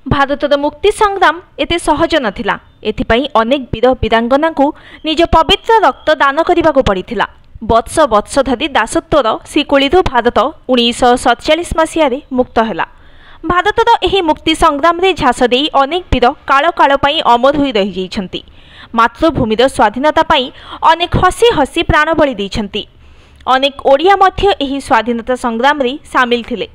भारतर मुक्ति संग्राम एते सहज नथिला। एथिपाई अनेक वीर वीरांगना को निज पवित्र रक्त दान करने को पड़ता। वर्ष वर्ष धरी दासत्वर श्रीकोलू भारत 1947 मसीह मुक्त है। भारतर यह मुक्ति संग्राम रे झास दे अनेक वीर काल काल पाई अमर हो रही जाइछंती। मातृभूमिर स्वाधीनता पाई अनेक हसी हसी प्राण बलि देइछंती। अनेक ओडिया मध्य एही स्वाधीनता संग्राम रे सामिल थिले।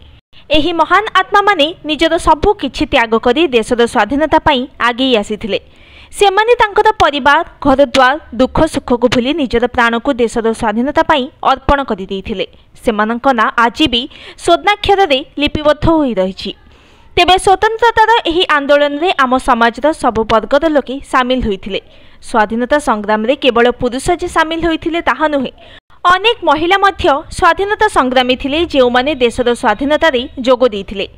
एही महान आत्मा माने निजर सबु किछि त्याग करी देशर स्वाधीनता पाई आगे आसीथिले। सेमाने तांकर परिवार घर द्वार दुख सुख को भूली निजर प्राण को देशर स्वाधीनता पाई अर्पण करि देइथिले। सेमानक ना आज भी स्वर्णाक्षर रे लिपिबद्ध होई रहिछि। तेबे स्वतंत्रतार एही आंदोलन रे आम समाजर सब वर्गर लोके सामिल होइथिले। स्वाधीनता संग्राम रे केवल पुरुष जे सामिल होइथिले ताहा नुहे, अनेक महिला मध्य स्वाधीनता संग्रामी थिले जे माने देशर स्वाधीनता रे जोग देइथिले।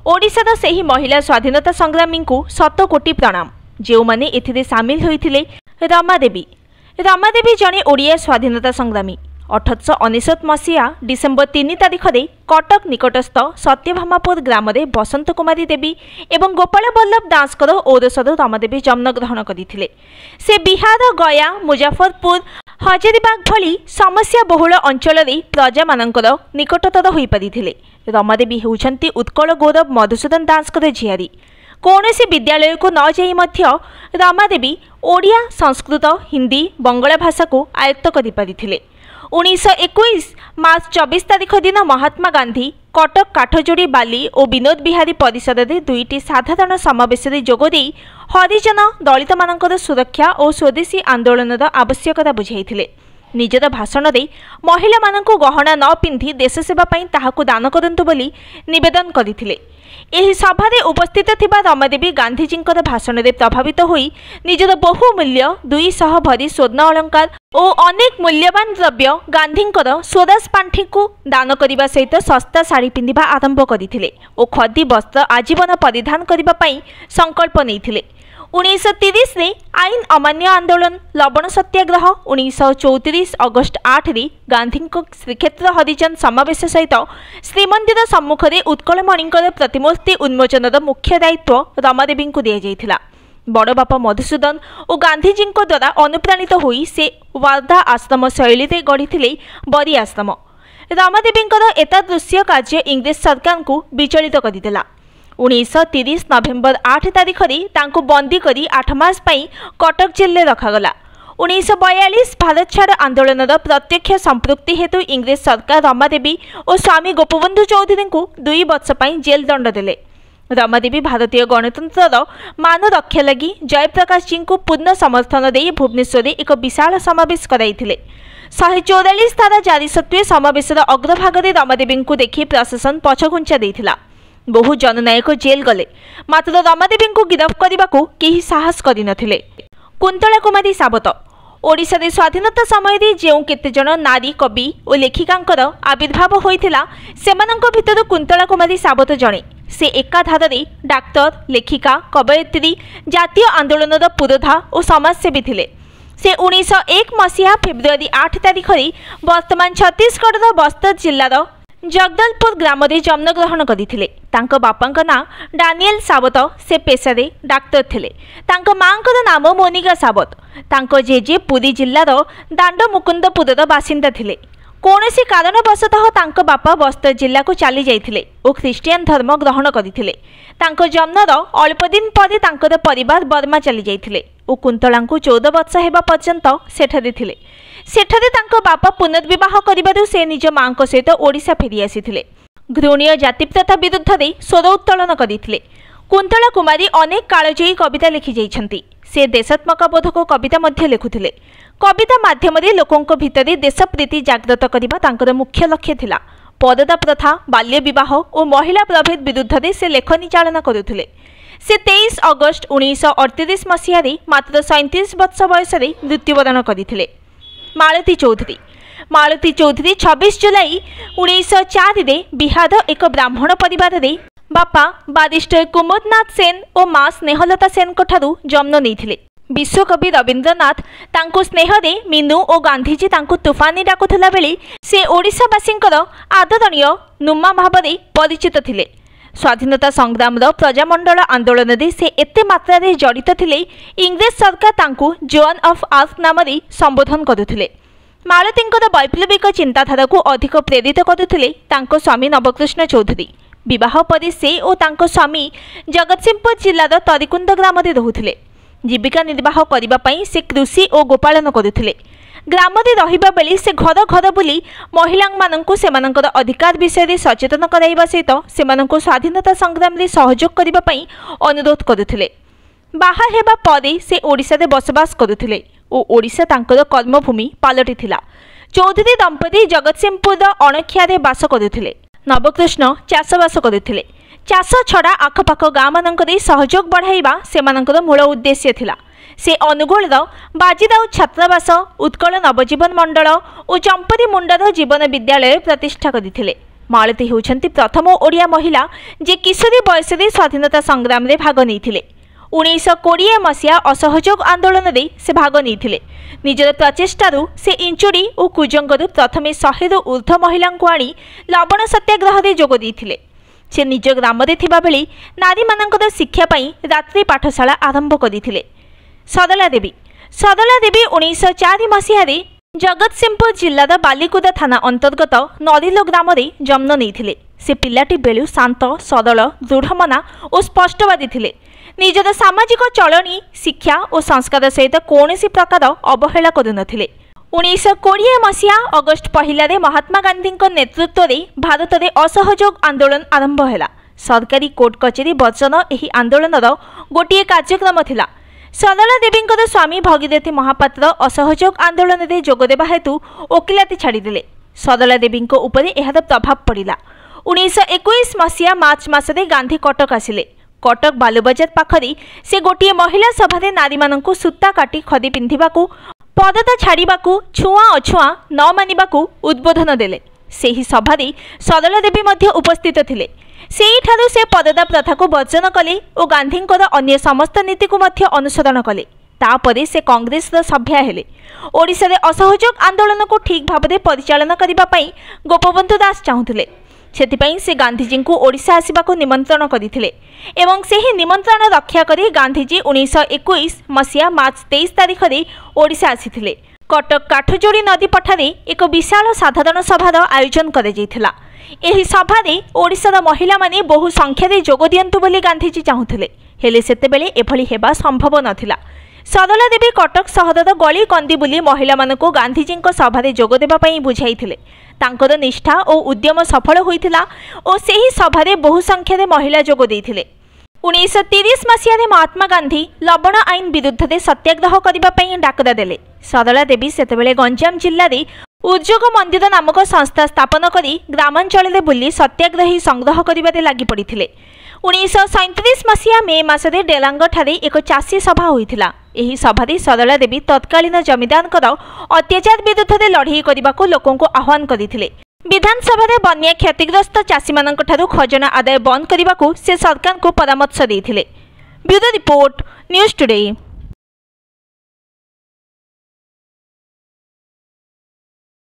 ओडिशार सेही महिला स्वाधीनता संग्रामी को 100 कोटी प्रणाम जे माने एथिरे सामिल होइथिले। रमादेवी जणे ओडिया स्वाधीनता संग्रामी। 1899 मसीहा डिसेम्बर 3 तारिख रे कटक निकटस्थ सत्यभामापुर ग्राम रे बसंत कुमारी देवी एवं गोपाल बल्लभ दासकर औरसर रमादेवी जन्म ग्रहण करथिले। से बिहार, गया, मुजफ्फरपुर, हजारीबाग भली समस्या बहुल अंचल रे प्रजा मानकर निकटतर होई परिथिले। रमादेवी हेउछंती उत्कल गौरव मधुसूदन दासकर झियारी। कौनसी विद्यालय को न जाई मध्य रमादेवी ओडिया, संस्कृत, हिंदी, बंगला भाषा को आयत्त करि परिथिले। 1921 मार्च 24 तारिख दिन महात्मा गांधी कटक काठजोड़ी बाली और विनोद बिहारी परिसर में दुईटी साधारण समावेश जोगदे हरिजन दलित मानकर सुरक्षा और स्वदेशी आंदोलन आवश्यकता बुझाइथिले। निजर भाषण में महिला मानकु गहना न पिंधि देश सेवा पाई ताहाकु दान करंतु बोली निवेदन करथिले। एही सभा रे उपस्थित थिबा रमादेवी गांधीजींकर भाषण रे प्रभावित होई निजर बहुमूल्य 200 भरी स्वर्ण अलंकार और अनेक मूल्यवान द्रव्य गांधींकर स्वराज पांठी को दान करने सहित सस्ता शाढ़ी पिंधिबा आरंभ करथिले और खदी वस्त्र आजीवन परिधान करने पाई संकल्प नैथिले। 1930 रे आईन अमान्य आंदोलन, लवण सत्याग्रह, 1934 अगस्ट 8 रे गांधी श्रीक्षेत्र हरिजन समावेश सहित श्रीमंदिर सम्मुख में उत्कलमणिंकर प्रतिमूर्ति उन्मोचन मुख्य दायित्व रमादेवी को दि जाइथिला। बड़ बापा मधुसूदन और गांधीजी द्वारा अनुप्राणित होई से वार्धा आश्रम शैली रे गढ़ी बरी आश्रम। रमादेवी एतादृश्य कार्य इंग्रेज सरकार को विचलित करदेला। 1930 नवेम्बर 8 तारिख रे तांको बंदी करी 8 मास पई कटक जेल में रखागला। 1942 भारत छाड़ आंदोलन प्रत्यक्ष संपृक्ति हेतु इंग्रेज सरकार रमादेवी और स्वामी गोपबंधु चौधरी को 2 वर्ष पई जेल दंड देले। रमादेवी भारतीय गणतंत्र मान रक्षा लगी जयप्रकाश जी को पूर्ण समर्थन दे भुवनेश्वर में एक विशाल समावेश कराइथिले। 144 धारा जारी सत्वे समावेश अग्रभाग में रमादेवी को देखि प्रशासन पछघुंचा देइथिला। बहु जननायक जेल गले, मात्र रमादेवी को गिरफ्त करने को केही साहस करिनथिले। कुंतला कुमारी सावत। ओडिशा रे स्वाधीनता समय रे जेउ केतेजण नारी कवि और लेखिकांकर आविर्भाव होइथिला सेमानंक भितर कुंतला कुमारी सावत जणे। से एकाधार रे डाक्टर, लेखिका, कवयित्री, जातीय आंदोलन पुरोधा और समाजसेवी थिले। से 1901 मसीहा फेब्रुआरी 8 तारिख रे वर्तमान छत्तीसगढ़ बस्तर जिल्लार जगदलपुर ग्राम रे जन्म ग्रहण करथिले। तांको बापांक ना डानियल सावत। से पेशारे डाक्टर थिले। तांको मांकर नाम मोनिका सावत। तांको जेजे पुरी जिल्लार दांड मुकुंदपुरर बासिंदा थिले। कौनसी कारणवशतः तांको बापा बस्तर जिला को चली जाइथिले और ख्रीस्टियान धर्म ग्रहण करथिले। तांको जन्मर अल्प दिन पर तांकर परिवार बर्मा चली जाइथिले और कुंतला को 14 वर्ष हेबा पर्यंत सेठारे थिले। सेठारे तांको बापा पुनर्विवाह करिबारु से निज मां सहित ओडिशा फेरी आसीथिले। घृणीय जाति प्रथा विरुद्ध रे स्वर उत्तोलन करथिले। कुंतला कुमारी अनेक कालजयी कविता लिखि जाइछंती। से देशात्मक बोधक कविता मध्य लिखुथिले। कविता माध्यम लोकों भितर देशप्रीति जागृत करने तांकर मुख्य लक्ष्य थिला। परदा प्रथा, बाल्य विवाह और महिला प्रभेद विरुद्ध से लेखनी चालना करुथिले। से 23 अगस्ट 1938 मसीह मात्र 37 वर्ष बयस मृत्युवरण करथिले। मालती चौधरी। मालती चौधरी 26 जुलाई 1904 रे बिहार एक ब्राह्मण परिवार रे बापा बारिस्टर कुमुदनाथ सेन और मां स्नेहलता सेन ठारू जन्म नैथिले। विश्वकवि रवींद्रनाथ तांको स्नेह दे मीनू और गांधीजी तांको तूफानी डाकुथिला बेले से ओडिशावासींकर आदरणीय नुमा भाव में परिचित थिले। स्वाधीनता संग्राम प्रजामंडल आंदोलन से एते मात्रा जड़ित थिले इंग्रेज सरकार तांकु जोन ऑफ आर्क नाम संबोधन करुथिले। मालतींकर वैप्लविक चिंताधारा को अधिक प्रेरित करुथिले तांको स्वामी नवकृष्ण चौधरी। विवाह पर से और तांको स्वामी जगतसिंहपुर जिलार तरिकुंद ग्राम में रहुथिले। जीविका निर्वाह करबा पई से कृषि और गोपालन करुथिले। ग्राम में रहिबा बेले से घर घर बुली महिला माननकु सेमानकर अधिकार विषय सचेतन कराइबा सहित सेमानकु स्वाधीनता संग्राम रे सहयोग करबा पई अनुरोध करुथिले। बाहा हेबा परे से ओडिशा रे बसवास करुथिले और ओडिशा तांकर कर्मभूमि पालटिथिला। चौधरी दंपति जगतसिंहपुर अणखिया रे बास करुथिले। नवकृष्ण चाषबास करुथिले। चाष छड़ा आखपाख गाँ मानकरे सहयोग बढ़ाइबा सेमानकर मूल उद्देश्य थिला। से अनुगोल बाजीराव छात्रावास, उत्कल नवजीवन मंडल और चंपरी मुंडार जीवन विद्यालय प्रतिष्ठा करथिले। मालती होउछंती प्रथम ओडिया महिला जे किशोरी बयस रे स्वाधीनता संग्राम रे भाग नैथिले। 1920 मसीहा असहयोग आंदोलन रे से भाग नैथिले। निजर प्रचेष्टारू से इंचुड़ी और कुजंगरू प्रथमे 100 रु ऊर्ध्व महिला को आनी लवण सत्याग्रह रे जोग दैथिले। से निज ग्राम रे थिबा बेले नारी मानकर शिक्षा पई रात्रि पाठशाला आरंभ करथिले। सदला देवी 1904 मसीह जगतसिंहपुर जिलार बालिकुदा थाना अंतर्गत नरिलो ग्राम रे जन्म नैथिले। से पिलाटी बेलू शांत, सरल, दृढ़मना और स्पष्टवादी थिले। निजर सामाजिक चलनी, शिक्षा और संस्कार सहित कौनसी प्रकार अवहेला करुनथिले। 1920 मसीहा अगस्ट 1 महात्मा गांधी नेतृत्व में भारत में असहयोग आंदोलन आरंभ है। सरकारी कोर्ट कचेरी बर्जन एही आंदोलन गोटे कार्यक्रम थिला। सरला देवी स्वामी भगीरथी महापात्र असहयोग आंदोलन में जोगदेवा हेतु ओकिलाती छाड़ीदे। सरला देवी उपरे एहार प्रभाव पड़ा। 1921 मसीहा मार्च मासरे गांधी कटक आसिले। कटक बालुबजार पाखरी से गोटे महिला सभा नारी मानकु सूता काटी खदी पिंधिबाकू, पदता छाड़ीबाकू, छुआ अछुआ न मानिबाकू उद्बोधन देले। सेही सभारे सरला देवी मध्य उपस्थित थिले। सेहीठारु से पदता प्रथा को वर्जन कले और गांधींकर अन्य समस्त नीति को मध्य अनुसरण कले। तापरे से कांग्रेस सभ्या हेले। ओडिशा रे असहयोग आंदोलन को ठीक भाव में परिचालन करबा पई गोपबंधु दास चाहुथिले। सेथिपई से गांधीजी को ओडिशा आसिबाको निमंत्रण करिथिले एवं सेही निमंत्रण रक्षा करी गांधीजी 1921 मसीहा मार्च 23 तारिख रे ओडिशा आसिथिले। कटक काठजोड़ी नदी पठारे एक विशाल साधारण सभार आयोजन करा जायथिला। एही सभारे ओडिशार महिला माने बहु संख्यारे जोग दियंतु बोली गांधीजी चाहुथिले, हेले सेतेबेले एभली हेबा संभव नथिला। सरला देवी कटक सहरर गली कंदी बुली महिला मानकु गांधीजी सभारे जोग देबा पई बुझाइथिले। तांकर निष्ठा और उद्यम सफल होइथिला और सेही सभारे बहु संख्यारे महिला जोग दैथिले। 1930 मसीह महात्मा गांधी लवण आईन विरुद्ध में सत्याग्रह करने डाकरा देले। सरला देवी सेतेबेले गंजाम जिल्ला रे उद्योग मंदिर नामक संस्था स्थापन करी ग्रामांचल बुली सत्याग्रही संग्रह करिबारे लागि पड़िथिले। 1937 मसीहा मे मासरे डेलांग ठारे एक चाषी सभा होइथिला। एही सभारे सरला देवी तत्कालीन जमीदारंकर अत्याचार विरुद्ध में लड़ाई करने लोकों को आह्वान करथिले। विधानसभा रे बन्या क्षतिग्रस्त चाषी मानक ठारू खजना आदाय बंद करने से सरकार को परामर्श देथिले। Bureau report news today.